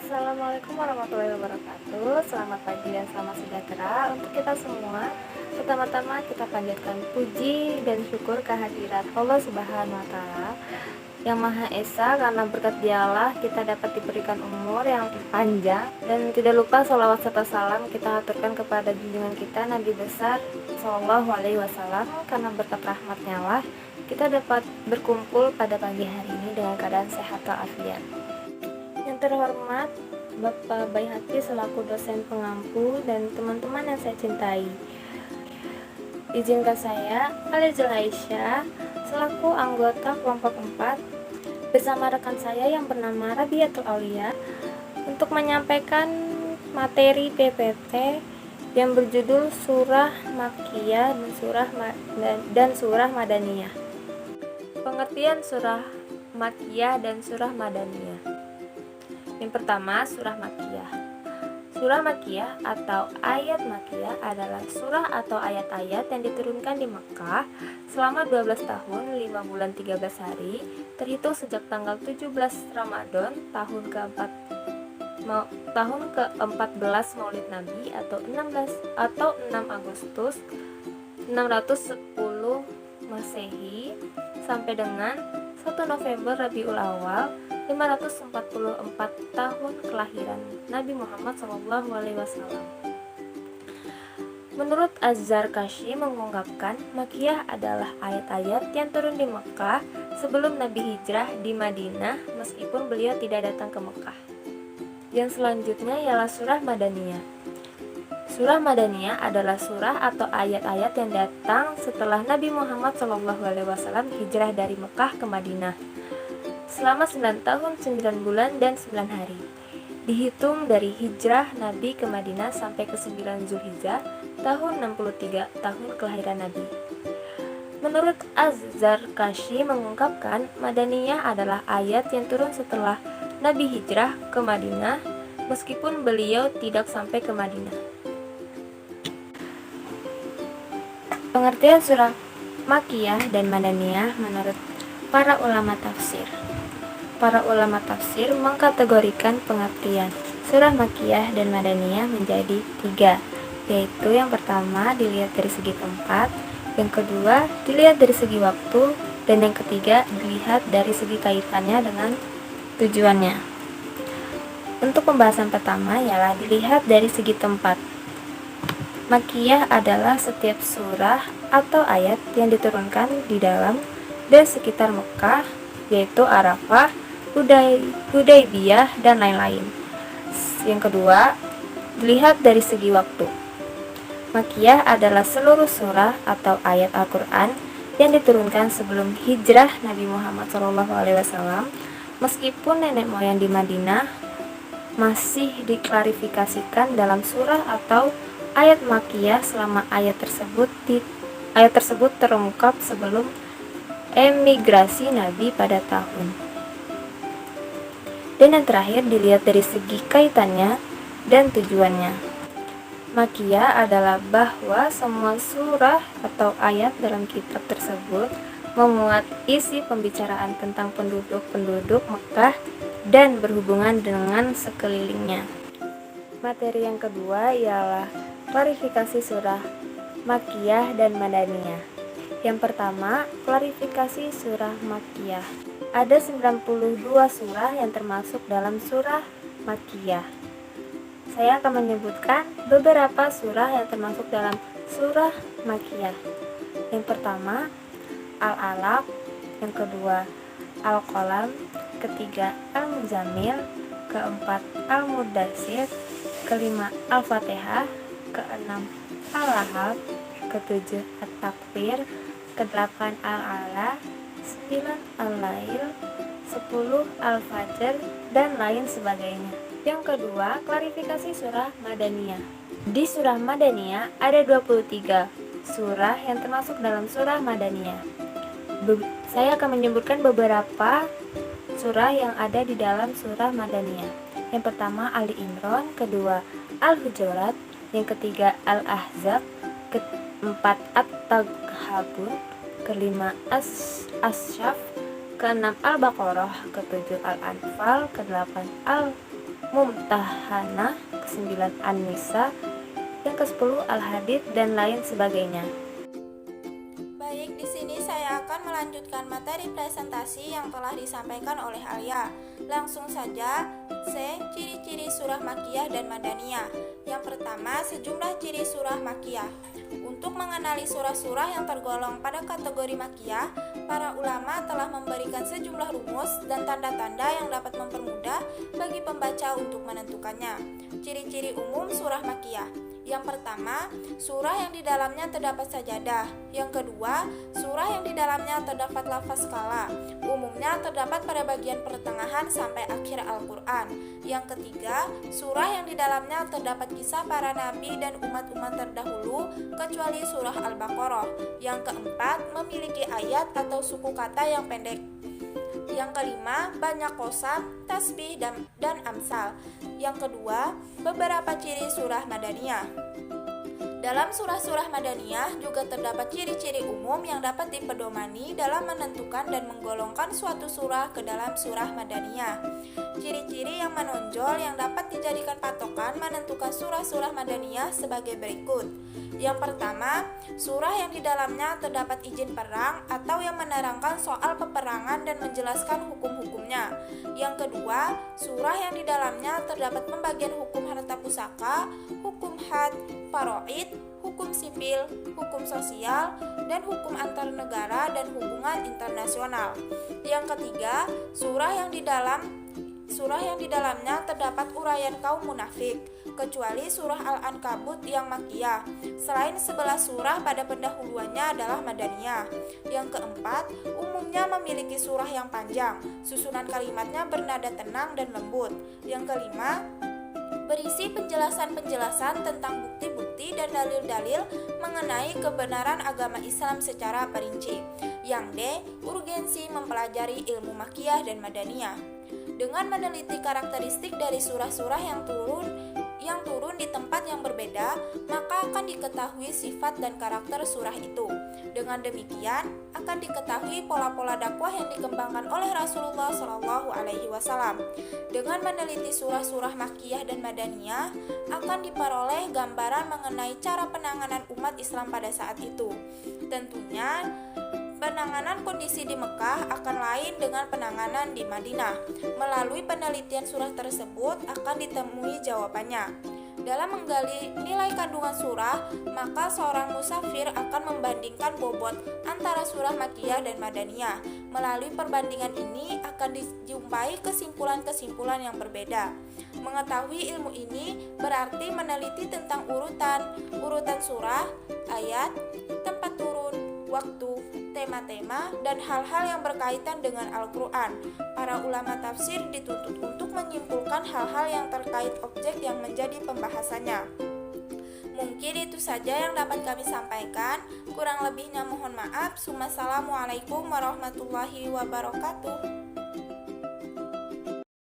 Assalamualaikum warahmatullahi wabarakatuh. Selamat pagi dan selamat sejahtera untuk kita semua. Pertama-tama kita panjatkan puji dan syukur kehadirat Allah Subhanahu wa taala yang Maha Esa, karena berkat Dialah kita dapat diberikan umur yang panjang, dan tidak lupa sholawat serta salam kita aturkan kepada junjungan kita Nabi besar Shallallahu Alaihi Wasallam. Karena berkat rahmatnya lah kita dapat berkumpul pada pagi hari ini dengan keadaan sehat walafiat. Yang terhormat Bapak Baihaqi selaku dosen pengampu dan teman-teman yang saya cintai, izinkan saya, Alizul Aisyah, selaku anggota kelompok 4 bersama rekan saya yang bernama Rabiatul Aulia untuk menyampaikan materi PPT yang berjudul Surah Makkiyah dan Surah Madaniyah. Pengertian Surah Makkiyah dan Surah Madaniyah. Yang pertama, surah Makkiyah. Surah Makkiyah atau ayat Makkiyah adalah surah atau ayat-ayat yang diturunkan di Mekkah selama 12 tahun, 5 bulan 13 hari, terhitung sejak tanggal 17 Ramadan tahun ke-14 Maulid Nabi atau 6 Agustus 610 Masehi sampai dengan 1 November Rabiul Awal 544 tahun kelahiran Nabi Muhammad SAW. Menurut Az-Zarkashi mengungkapkan, Makkiyah adalah ayat-ayat yang turun di Mekkah sebelum Nabi hijrah di Madinah meskipun beliau tidak datang ke Mekkah. Yang selanjutnya ialah surah Madaniyah. Surah Madaniyah adalah surah atau ayat-ayat yang datang setelah Nabi Muhammad SAW hijrah dari Mekkah ke Madinah selama 9 tahun, 9 bulan, dan 9 hari. Dihitung dari hijrah Nabi ke Madinah sampai ke 9 Zulhijjah tahun 63 tahun kelahiran Nabi. Menurut Az-Zarkashi mengungkapkan, Madaniyah adalah ayat yang turun setelah Nabi hijrah ke Madinah meskipun beliau tidak sampai ke Madinah. Pengertian surah Makkiyah dan Madaniyah menurut para ulama tafsir. Para ulama tafsir mengkategorikan pengertian surah Makkiyah dan Madaniyah menjadi 3, yaitu yang pertama dilihat dari segi tempat, yang kedua dilihat dari segi waktu, dan yang ketiga dilihat dari segi kaitannya dengan tujuannya. Untuk pembahasan pertama ialah dilihat dari segi tempat. Makkiyah adalah setiap surah atau ayat yang diturunkan di dalam dan sekitar Mekkah, yaitu Arafah, Hudaybiyah, dan lain-lain. Yang kedua, dilihat dari segi waktu. Makkiyah adalah seluruh surah atau ayat Al-Quran yang diturunkan sebelum hijrah Nabi Muhammad SAW, meskipun nenek moyang di Madinah masih diklarifikasikan dalam surah atau ayat Makkiyah selama ayat tersebut terungkap sebelum emigrasi Nabi pada tahun. Dan yang terakhir dilihat dari segi kaitannya dan tujuannya. Makkiyah adalah bahwa semua surah atau ayat dalam kitab tersebut memuat isi pembicaraan tentang penduduk Mekkah dan berhubungan dengan sekelilingnya. Materi yang kedua ialah klarifikasi surah Makkiyah dan Madaniyah. Yang pertama, klarifikasi surah Makkiyah. Ada 92 surah yang termasuk dalam surah Makkiyah. Saya akan menyebutkan beberapa surah yang termasuk dalam surah Makkiyah. Yang pertama, Al-Alaq, yang kedua Al-Qalam, ketiga Al-Muzammil, keempat Al-Mudaththir, kelima Al-Fatihah, keenam Al-Lahab, ketujuh At-Takbir, kedelapan Al-A'la, 9 Al-Lail, 10 Al-Fajr, dan lain sebagainya. Yang kedua, klarifikasi surah Madaniyah. Di surah Madaniyah ada 23 surah yang termasuk dalam surah Madaniyah. Saya akan menyebutkan beberapa surah yang ada di dalam surah Madaniyah. Yang pertama Ali Imran, kedua Al-Hujurat, yang ketiga Al-Ahzab, keempat At-Taghabun, kelima As-Syaf, keenam Al-Baqarah, ketujuh Al-Anfal, kedelapan Mumtahanah, ke-9 An-Nisa, yang ke-10 Al-Hadid, dan lain sebagainya. Baik, di sini saya akan melanjutkan materi presentasi yang telah disampaikan oleh Alia. Langsung saja, C. Ciri-ciri surah Makkiyah dan Madaniyah. Yang pertama, sejumlah ciri surah Makkiyah. Untuk mengenali surah-surah yang tergolong pada kategori Makkiyah, para ulama telah memberikan sejumlah rumus dan tanda-tanda yang dapat mempermudah bagi pembaca untuk menentukannya. Ciri-ciri umum surah Makkiyah. Yang pertama, surah yang di dalamnya terdapat sajadah. Yang kedua, surah yang di dalamnya terdapat lafaz kala. Umumnya terdapat pada bagian pertengahan sampai akhir Al-Quran. Yang ketiga, surah yang di dalamnya terdapat kisah para nabi dan umat-umat terdahulu kecuali surah Al-Baqarah. Yang keempat, memiliki ayat atau suku kata yang pendek. Yang kelima, banyak qasam, tasbih, dan amsal. Yang kedua, beberapa ciri surah Madaniyah. Dalam surah-surah Madaniyah juga terdapat ciri-ciri umum yang dapat dipedomani dalam menentukan dan menggolongkan suatu surah ke dalam surah Madaniyah. Ciri-ciri yang menonjol yang dapat dijadikan patokan menentukan surah-surah Madaniyah sebagai berikut. Yang pertama, surah yang di dalamnya terdapat izin perang atau yang menerangkan soal peperangan dan menjelaskan hukum-hukumnya. Yang kedua, surah yang di dalamnya terdapat pembagian hukum harta pusaka, hukum had, faraid, hukum sipil, hukum sosial, dan hukum antar negara dan hubungan internasional. Yang ketiga, surah yang di dalamnya terdapat uraian kaum munafik, kecuali surah Al-Ankabut yang Makkiyah. Selain 11 surah pada pendahuluannya adalah Madaniyah. Yang keempat, umumnya memiliki surah yang panjang, susunan kalimatnya bernada tenang dan lembut. Yang kelima, berisi penjelasan-penjelasan tentang bukti-bukti dan dalil-dalil mengenai kebenaran agama Islam secara perinci. Yang D, urgensi mempelajari ilmu Makkiyah dan Madaniyah. Dengan meneliti karakteristik dari surah-surah yang turun di tempat yang berbeda, maka akan diketahui sifat dan karakter surah itu. Dengan demikian, akan diketahui pola-pola dakwah yang dikembangkan oleh Rasulullah SAW. Dengan meneliti surah-surah Makkiyah dan Madaniyah, akan diperoleh gambaran mengenai cara penanganan umat Islam pada saat itu. Tentunya, penanganan kondisi di Mekah akan lain dengan penanganan di Madinah. Melalui penelitian surah tersebut akan ditemui jawabannya. Dalam menggali nilai kandungan surah, maka seorang musafir akan membandingkan bobot antara surah Makkiyah dan Madaniyah. Melalui perbandingan ini akan dijumpai kesimpulan-kesimpulan yang berbeda. Mengetahui ilmu ini berarti meneliti tentang urutan surah, ayat, tempat turun, waktu, tema-tema, dan hal-hal yang berkaitan dengan Al-Quran. Para ulama tafsir dituntut untuk menyimpulkan hal-hal yang terkait objek yang menjadi pembahasannya. Mungkin itu saja yang dapat kami sampaikan. Kurang lebihnya mohon maaf. Wassalamualaikum warahmatullahi wabarakatuh.